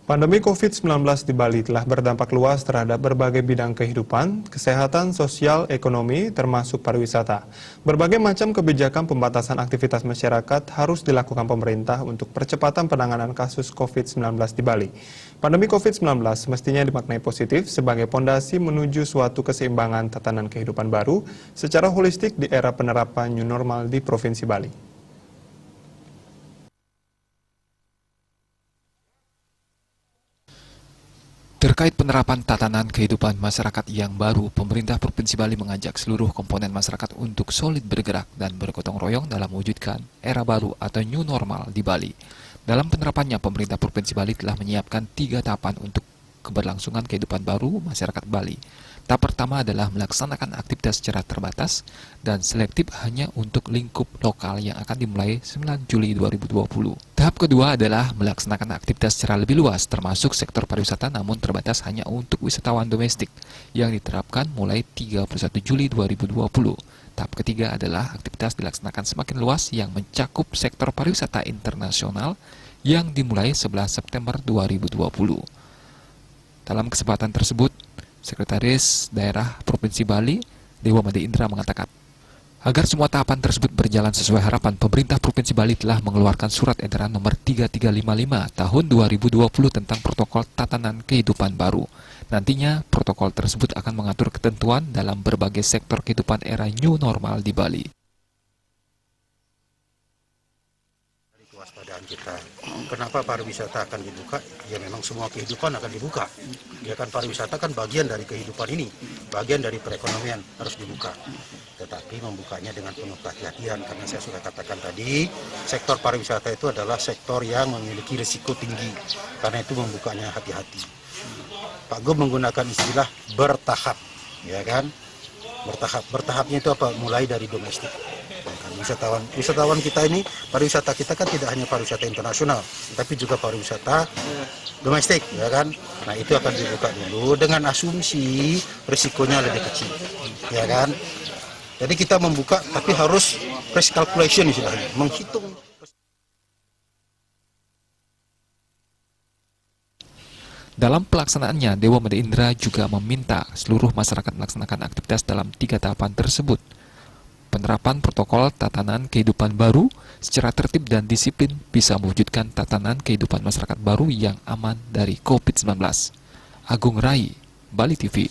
Pandemi COVID-19 di Bali telah berdampak luas terhadap berbagai bidang kehidupan, kesehatan, sosial, ekonomi, termasuk pariwisata. Berbagai macam kebijakan pembatasan aktivitas masyarakat harus dilakukan pemerintah untuk percepatan penanganan kasus COVID-19 di Bali. Pandemi COVID-19 mestinya dimaknai positif sebagai pondasi menuju suatu keseimbangan tatanan kehidupan baru secara holistik di era penerapan new normal di Provinsi Bali. Terkait penerapan tatanan kehidupan masyarakat yang baru, pemerintah Provinsi Bali mengajak seluruh komponen masyarakat untuk solid bergerak dan bergotong royong dalam mewujudkan era baru atau new normal di Bali. Dalam penerapannya, pemerintah Provinsi Bali telah menyiapkan 3 tahapan untuk keberlangsungan kehidupan baru masyarakat Bali. Tahap pertama adalah melaksanakan aktivitas secara terbatas dan selektif hanya untuk lingkup lokal yang akan dimulai 9 Juli 2020. Tahap kedua adalah melaksanakan aktivitas secara lebih luas termasuk sektor pariwisata namun terbatas hanya untuk wisatawan domestik yang diterapkan mulai 31 Juli 2020. Tahap ketiga adalah aktivitas dilaksanakan semakin luas yang mencakup sektor pariwisata internasional yang dimulai 11 September 2020. Dalam kesempatan tersebut, Sekretaris Daerah Provinsi Bali, Dewa Made Indra mengatakan, agar semua tahapan tersebut berjalan sesuai harapan, pemerintah Provinsi Bali telah mengeluarkan surat edaran nomor 3355 tahun 2020 tentang protokol tatanan kehidupan baru. Nantinya, protokol tersebut akan mengatur ketentuan dalam berbagai sektor kehidupan era new normal di Bali. Kewaspadaan kita. Kenapa pariwisata akan dibuka? Ya memang semua kehidupan akan dibuka. Ya kan, pariwisata kan bagian dari kehidupan ini, bagian dari perekonomian harus dibuka. Tetapi membukanya dengan penuh kehati-hatian karena saya sudah katakan tadi, sektor pariwisata itu adalah sektor yang memiliki risiko tinggi. Karena itu membukanya hati-hati. Pak Gub menggunakan istilah bertahap, ya kan? Bertahapnya itu apa? Mulai dari domestik. Wisatawan kita ini, pariwisata kita kan tidak hanya pariwisata internasional, tapi juga pariwisata domestik, ya kan? Nah itu akan dibuka dulu dengan asumsi risikonya lebih kecil, ya kan? Jadi kita membuka, tapi harus risk calculation istilahnya, menghitung. Dalam pelaksanaannya, Dewa Made Indra juga meminta seluruh masyarakat melaksanakan aktivitas dalam 3 tahapan tersebut. Penerapan protokol tatanan kehidupan baru secara tertib dan disiplin bisa mewujudkan tatanan kehidupan masyarakat baru yang aman dari COVID-19. Agung Rai, Bali TV.